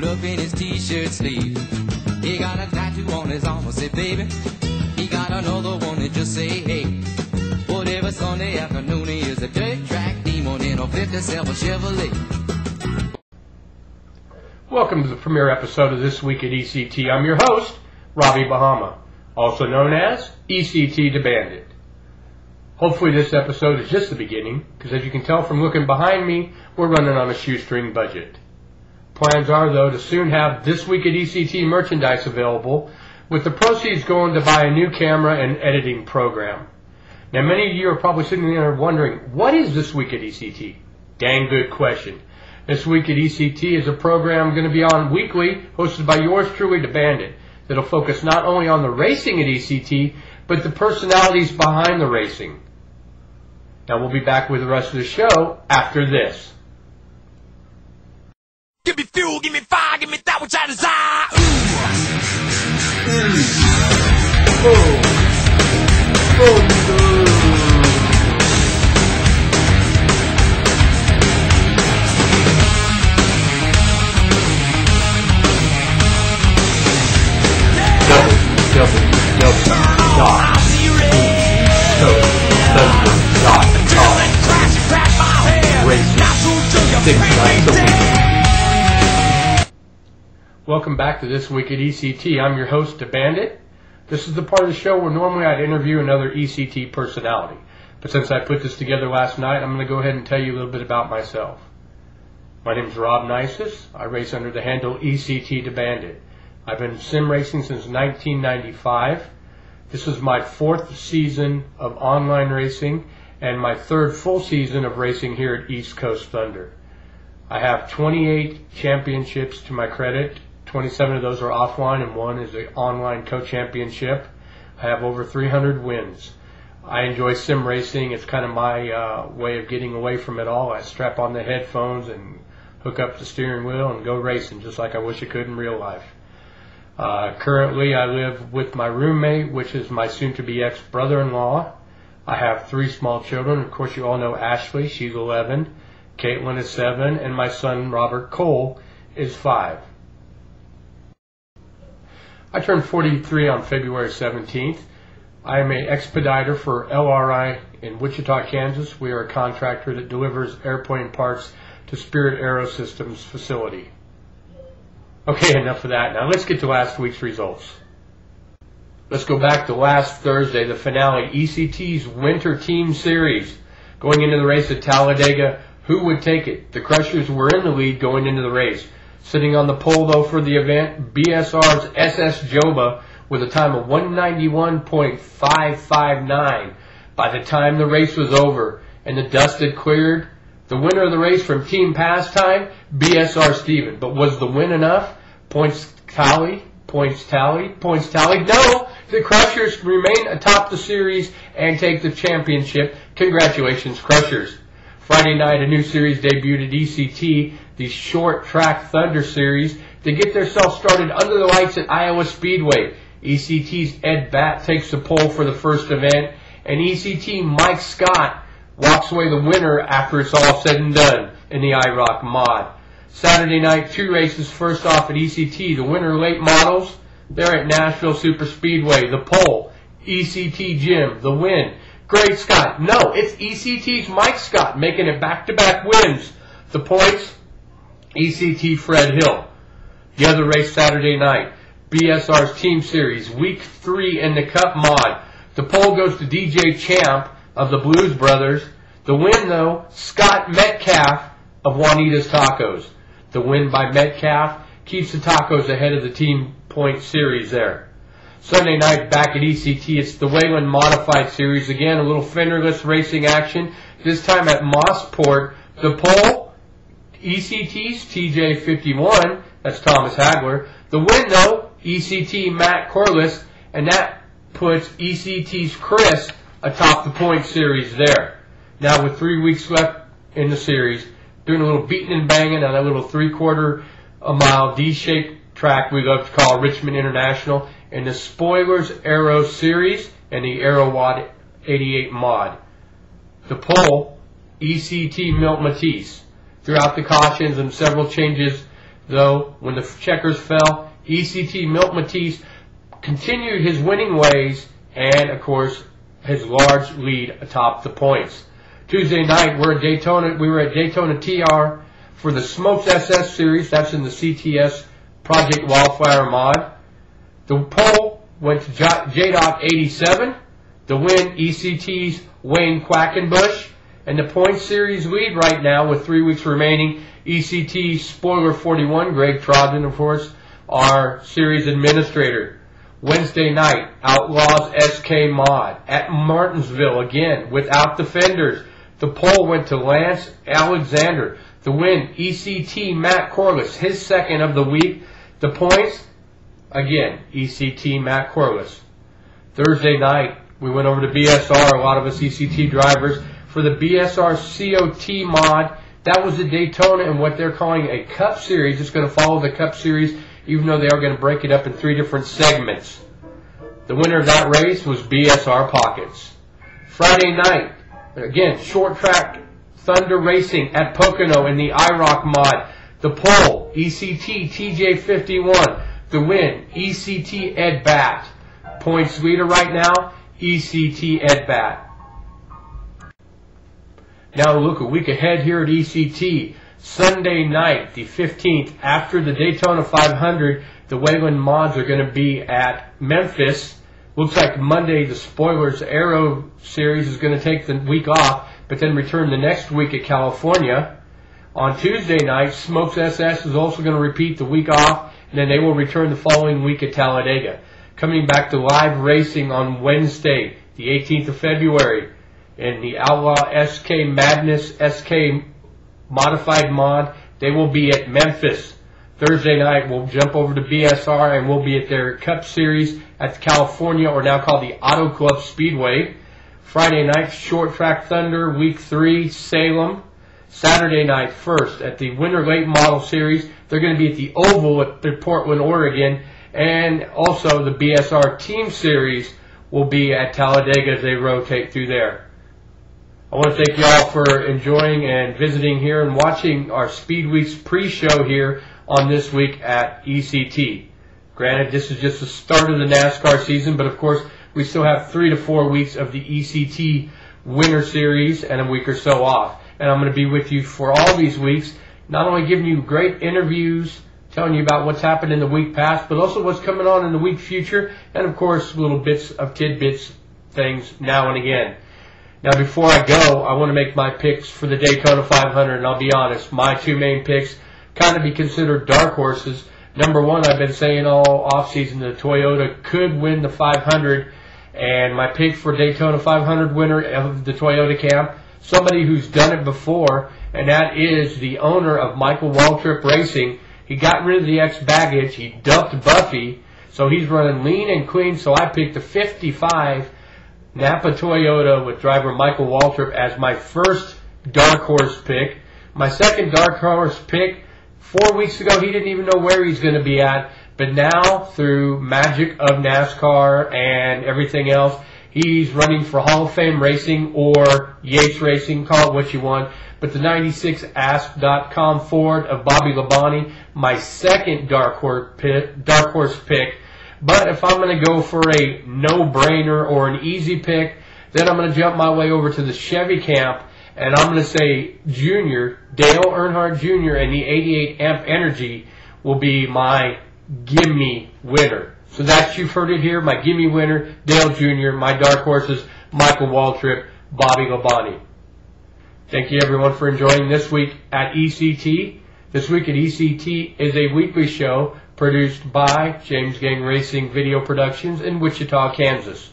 up in his t-shirt sleeve. He got a tattoo on his arm, say baby. He got another one that just say hey. But every Sunday afternoon he is a dirt track demon in a 57 Chevrolet. Welcome to the premiere episode of This Week at ECT. I'm your host, Robbie Bahama, also known as ECT DaBandit. Hopefully this episode is just the beginning, because as you can tell from looking behind me, we're running on a shoestring budget. Plans are, though, to soon have This Week at ECT merchandise available, with the proceeds going to buy a new camera and editing program. Now, many of you are probably sitting there wondering, what is This Week at ECT? Dang good question. This Week at ECT is a program going to be on weekly, hosted by yours truly, DaBandit, that'll focus not only on the racing at ECT, but the personalities behind the racing. Now, we'll be back with the rest of the show after this. Give me fuel, give me fire, give me that which I desire. Welcome back to This Week at ECT. I'm your host, DaBandit. This is the part of the show where normally I'd interview another ECT personality. But since I put this together last night, I'm going to go ahead and tell you a little bit about myself. My name is Rob Nisus. I race under the handle ECT DaBandit. I've been sim racing since 1995. This is my fourth season of online racing and my third full season of racing here at East Coast Thunder. I have 28 championships to my credit. 27 of those are offline and one is an online co-championship. I have over 300 wins. I enjoy sim racing. It's kind of my way of getting away from it all. I strap on the headphones and hook up the steering wheel and go racing just like I wish I could in real life. Currently I live with my roommate, which is my soon-to-be ex-brother-in-law. I have 3 small children. Of course, you all know Ashley. She's 11. Caitlin is 7. And my son, Robert Cole, is 5. I turned 43 on February 17th. I am an expediter for LRI in Wichita, Kansas. We are a contractor that delivers airplane parts to Spirit Aerosystems facility. Okay, enough of that. Now let's get to last week's results. Let's go back to last Thursday, the finale, ECT's Winter Team Series. Going into the race at Talladega, who would take it? The Crushers were in the lead going into the race. Sitting on the pole, though, for the event, BSR's SS Joba with a time of 191.559. By the time the race was over and the dust had cleared, the winner of the race from Team Pastime, BSR Steven. But was the win enough? Points tally? No! The Crushers remain atop the series and take the championship. Congratulations, Crushers. Friday night, a new series debuted at ECT, the Short Track Thunder Series. They get themselves started under the lights at Iowa Speedway. ECT's Ed Batt takes the pole for the first event, and ECT Mike Scott walks away the winner after it's all said and done in the IROC mod. Saturday night, 2 races. First off at ECT, the winner late models, they're at Nashville Super Speedway. The pole, ECT Jim. The win, Greg Scott. No, it's ECT's Mike Scott making it back-to-back wins. The points, ECT Fred Hill. The other race Saturday night, BSR's Team Series, Week 3 in the Cup mod. The pole goes to DJ Champ of the Blues Brothers. The win, though, Scott Metcalf of Juanita's Tacos. The win by Metcalf keeps the Tacos ahead of the Team Point Series there. Sunday night back at ECT, it's the Wayland Modified Series. Again, a little fenderless racing action, this time at Mossport. The pole, ECT's TJ51, that's Thomas Hagler. The win, though, ECT Matt Corliss, and that puts ECT's Chris atop the point series there. Now with 3 weeks left in the series, doing a little beating and banging on that little 3/4 mile D-shaped track we love to call Richmond International in the Spoilers Aero Series and the AeroWad 88 mod. The pole, ECT Milt Matisse. Throughout the cautions and several changes though, when the checkers fell, ECT Milt Matisse continued his winning ways and, of course, his large lead atop the points. Tuesday night, we were at Daytona TR for the Smokes SS Series. That's in the CTS Project Wildfire mod. The pole went to JDoc 87. The win, ECT's Wayne Quackenbush. And the point series lead right now with 3 weeks remaining, ECT Spoiler 41, Greg Trodden, of course, our series administrator. Wednesday night, Outlaws SK Mod at Martinsville again without defenders. The pole went to Lance Alexander. The win, ECT Matt Corliss, his second of the week. The points, again, ECT Matt Corliss. Thursday night, we went over to BSR, a lot of us ECT drivers, for the BSR COT mod. That was the Daytona and what they're calling a Cup Series. It's going to follow the Cup Series, even though they are going to break it up in 3 different segments. The winner of that race was BSR Pockets. Friday night, again, short track Thunder Racing at Pocono in the IROC mod. The pole, ECT TJ51. The win, ECT Ed Bat. Points leader right now, ECT Ed Bat. Now look a week ahead here at ECT. Sunday night, the 15th, after the Daytona 500, the Wayland mods are going to be at Memphis. Looks like Monday, the Spoilers Aero Series is going to take the week off, but then return the next week at California. On Tuesday night, Smokes SS is also going to repeat the week off, and then they will return the following week at Talladega. Coming back to live racing on Wednesday, the 18th of February, in the Outlaw SK Madness SK Modified Mod. They will be at Memphis. Thursday night, we'll jump over to BSR, and we'll be at their Cup Series at the California, or now called the Auto Club Speedway. Friday night, Short Track Thunder, Week 3, Salem. Saturday night, first, at the Winter Late Model Series. They're going to be at the Oval at Portland, Oregon. And also the BSR Team Series will be at Talladega as they rotate through there. I want to thank you all for enjoying and visiting here and watching our Speed Weeks pre-show here on This Week at ECT. Granted, this is just the start of the NASCAR season, but of course, we still have 3 to 4 weeks of the ECT Winter Series and a week or so off. And I'm going to be with you for all these weeks, not only giving you great interviews, telling you about what's happened in the week past, but also what's coming on in the week future, and of course, little bits of tidbits, things now and again. Now, before I go, I want to make my picks for the Daytona 500, and I'll be honest, my 2 main picks kind of be considered dark horses. Number one, I've been saying all offseason that Toyota could win the 500, and my pick for Daytona 500 winner of the Toyota camp, somebody who's done it before, and that is the owner of Michael Waltrip Racing. He got rid of the X-Baggage, he dumped Buffy, so he's running lean and clean, so I picked the 55 Napa Toyota with driver Michael Waltrip as my first dark horse pick. My second dark horse pick, 4 weeks ago, he didn't even know where he's going to be at, but now, through magic of NASCAR and everything else, he's running for Hall of Fame Racing or Yates Racing, call it what you want. But the 96 Ask.com Ford of Bobby Labonte, my second dark horse pick. But if I'm going to go for a no-brainer or an easy pick, then I'm going to jump my way over to the Chevy camp, and I'm going to say Junior, Dale Earnhardt Jr. and the 88 Amp Energy will be my gimme winner. So that's, you've heard it here, my gimme winner, Dale Jr., my dark horses, Michael Waltrip, Bobby Labonte. Thank you everyone for enjoying This Week at ECT. This Week at ECT is a weekly show produced by James Gang Racing Video Productions in Wichita, Kansas.